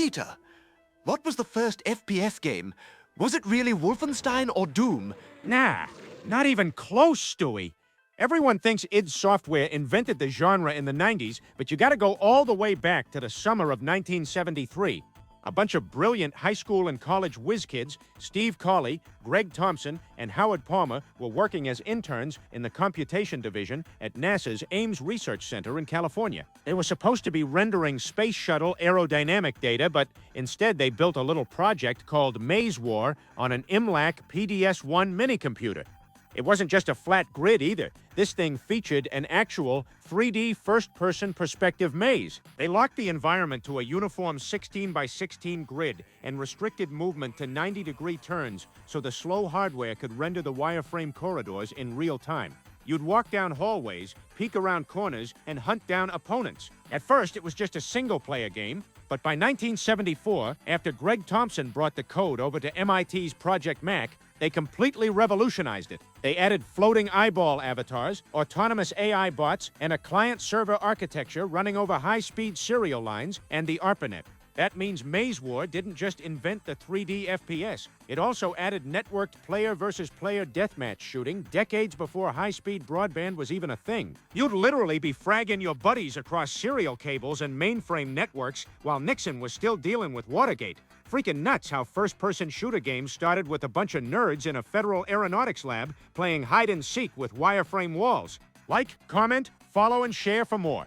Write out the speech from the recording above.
Peter, what was the first FPS game? Was it really Wolfenstein or Doom? Nah, not even close, Stewie. Everyone thinks id Software invented the genre in the 90s, but you gotta go all the way back to the summer of 1973. A bunch of brilliant high school and college whiz kids, Steve Colley, Greg Thompson, and Howard Palmer, were working as interns in the computation division at NASA's Ames Research Center in California. They were supposed to be rendering space shuttle aerodynamic data, but instead they built a little project called Maze War on an Imlac PDS-1 minicomputer. It wasn't just a flat grid either. This thing featured an actual 3D first-person perspective maze. They locked the environment to a uniform 16 by 16 grid and restricted movement to 90-degree turns so the slow hardware could render the wireframe corridors in real time. You'd walk down hallways, peek around corners, and hunt down opponents. At first, it was just a single-player game, but by 1974, after Greg Thompson brought the code over to MIT's Project Mac, they completely revolutionized it. They added floating eyeball avatars, autonomous AI bots, and a client-server architecture running over high-speed serial lines and the ARPANET. That means Maze War didn't just invent the 3D FPS. It also added networked player-versus-player deathmatch shooting decades before high-speed broadband was even a thing. You'd literally be fragging your buddies across serial cables and mainframe networks while Nixon was still dealing with Watergate. Freaking nuts how first-person shooter games started with a bunch of nerds in a federal aeronautics lab playing hide-and-seek with wireframe walls. Like, comment, follow, and share for more.